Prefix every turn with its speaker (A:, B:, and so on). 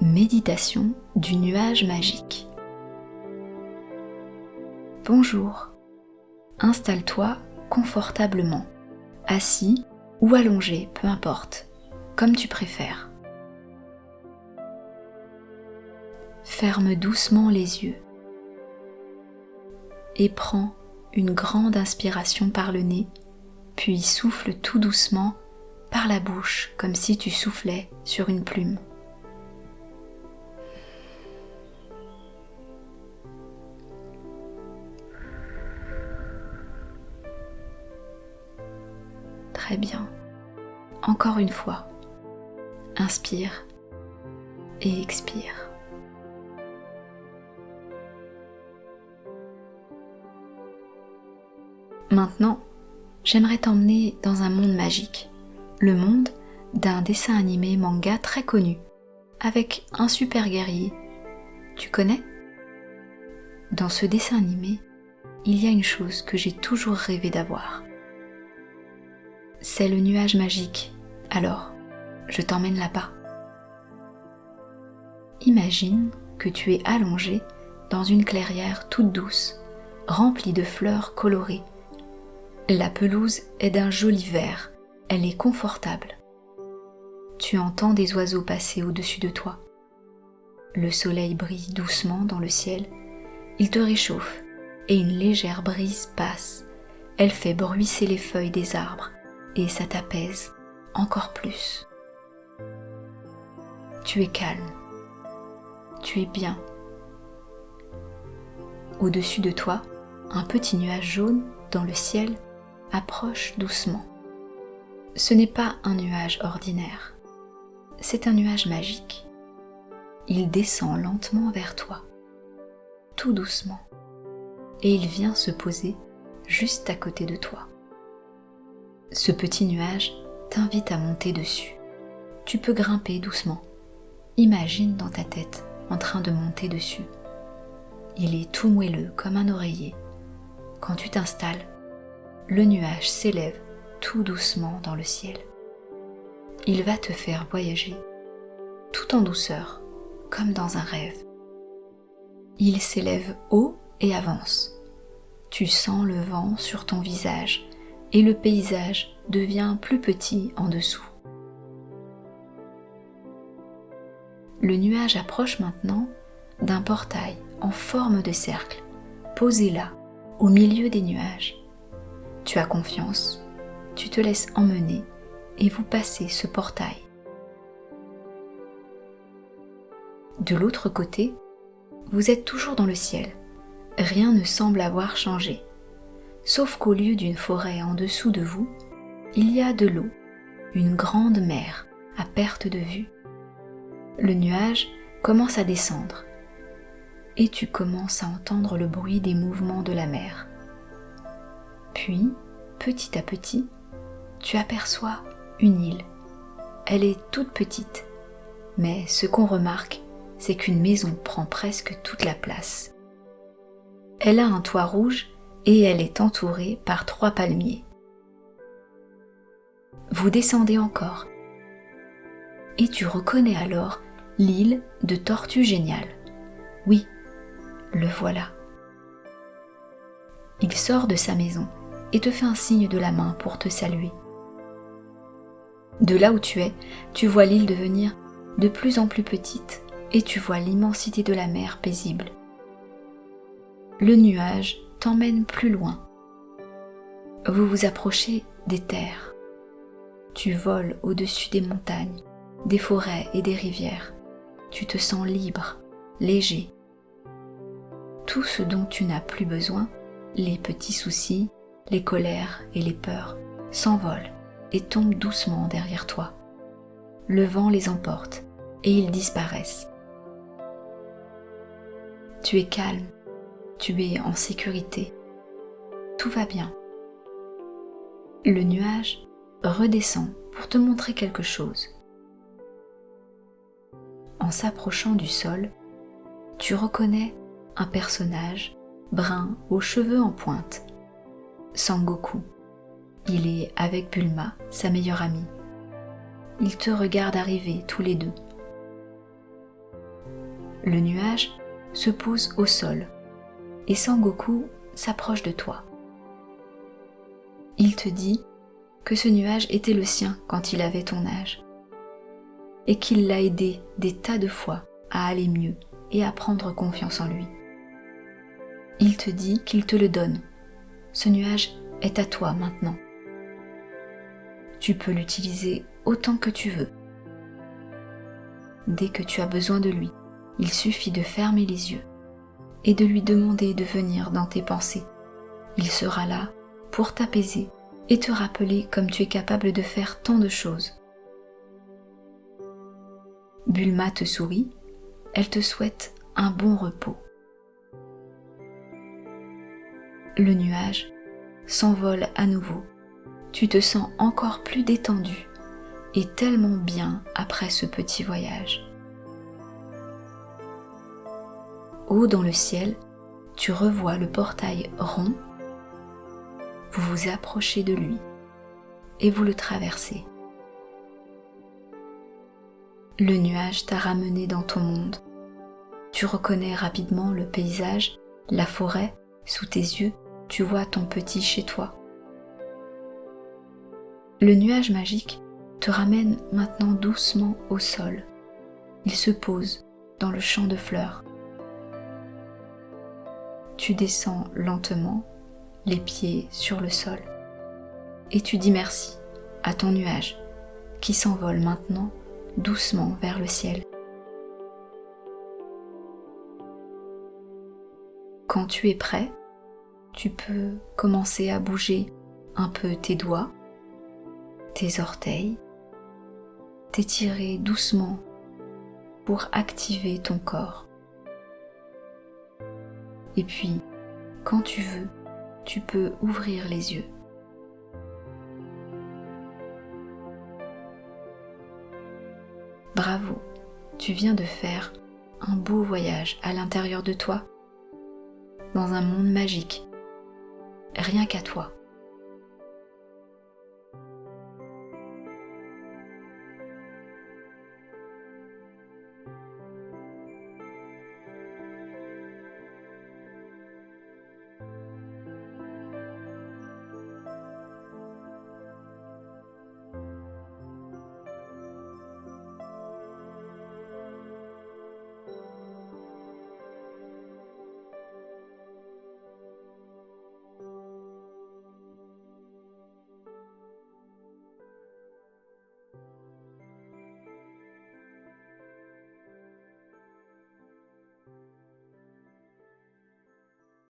A: Méditation du nuage magique. Bonjour, installe-toi confortablement, assis ou allongé, peu importe, comme tu préfères. Ferme doucement les yeux et prends une grande inspiration par le nez, puis souffle tout doucement par la bouche comme si tu soufflais sur une plume. Très bien. Encore une fois. Inspire et expire. Maintenant, j'aimerais t'emmener dans un monde magique, le monde d'un dessin animé manga très connu, avec un super guerrier. Tu connais ? Dans ce dessin animé, il y a une chose que j'ai toujours rêvé d'avoir. C'est le nuage magique. Alors, je t'emmène là-bas. Imagine que tu es allongé dans une clairière toute douce, remplie de fleurs colorées. La pelouse est d'un joli vert, elle est confortable. Tu entends des oiseaux passer au-dessus de toi. Le soleil brille doucement dans le ciel, il te réchauffe et une légère brise passe. Elle fait bruisser les feuilles des arbres et ça t'apaise encore plus. Tu es calme, tu es bien. Au-dessus de toi, un petit nuage jaune dans le ciel approche doucement. Ce n'est pas un nuage ordinaire, c'est un nuage magique. Il descend lentement vers toi, tout doucement, et il vient se poser juste à côté de toi. Ce petit nuage t'invite à monter dessus. Tu peux grimper doucement. Imagine dans ta tête en train de monter dessus. Il est tout moelleux comme un oreiller. Quand tu t'installes, le nuage s'élève tout doucement dans le ciel. Il va te faire voyager tout en douceur, comme dans un rêve. Il s'élève haut et avance. Tu sens le vent sur ton visage et le paysage devient plus petit en dessous. Le nuage approche maintenant d'un portail en forme de cercle, posé là, au milieu des nuages. Tu as confiance, tu te laisses emmener et vous passez ce portail. De l'autre côté, vous êtes toujours dans le ciel. Rien ne semble avoir changé. Sauf qu'au lieu d'une forêt en dessous de vous, il y a de l'eau, une grande mer à perte de vue. Le nuage commence à descendre et tu commences à entendre le bruit des mouvements de la mer. Puis, petit à petit, tu aperçois une île. Elle est toute petite, mais ce qu'on remarque, c'est qu'une maison prend presque toute la place. Elle a un toit rouge et elle est entourée par 3 palmiers. Vous descendez encore et tu reconnais alors l'île de Tortue Géniale. Oui, le voilà. Il sort de sa maison et te fait un signe de la main pour te saluer. De là où tu es, tu vois l'île devenir de plus en plus petite et tu vois l'immensité de la mer paisible. Le nuage t'emmène plus loin. Vous vous approchez des terres. Tu voles au-dessus des montagnes, des forêts et des rivières. Tu te sens libre, léger. Tout ce dont tu n'as plus besoin, les petits soucis, les colères et les peurs, s'envolent et tombent doucement derrière toi. Le vent les emporte et ils disparaissent. Tu es calme. Tu es en sécurité. Tout va bien. Le nuage redescend pour te montrer quelque chose. En s'approchant du sol, tu reconnais un personnage brun aux cheveux en pointe. Sangoku. Il est avec Bulma, sa meilleure amie. Ils te regardent arriver tous les deux. Le nuage se pose au sol et Sangoku s'approche de toi. Il te dit que ce nuage était le sien quand il avait ton âge et qu'il l'a aidé des tas de fois à aller mieux et à prendre confiance en lui. Il te dit qu'il te le donne. Ce nuage est à toi maintenant. Tu peux l'utiliser autant que tu veux. Dès que tu as besoin de lui, il suffit de fermer les yeux et de lui demander de venir dans tes pensées. Il sera là pour t'apaiser et te rappeler comme tu es capable de faire tant de choses. Bulma te sourit, elle te souhaite un bon repos. Le nuage s'envole à nouveau. Tu te sens encore plus détendu et tellement bien après ce petit voyage. Haut dans le ciel, tu revois le portail rond. Vous vous approchez de lui et vous le traversez. Le nuage t'a ramené dans ton monde. Tu reconnais rapidement le paysage, la forêt. Sous tes yeux, tu vois ton petit chez toi. Le nuage magique te ramène maintenant doucement au sol. Il se pose dans le champ de fleurs. Tu descends lentement, les pieds sur le sol, et tu dis merci à ton nuage qui s'envole maintenant doucement vers le ciel. Quand tu es prêt, tu peux commencer à bouger un peu tes doigts, tes orteils, t'étirer doucement pour activer ton corps. Et puis, quand tu veux, tu peux ouvrir les yeux. Bravo, tu viens de faire un beau voyage à l'intérieur de toi, dans un monde magique, rien qu'à toi.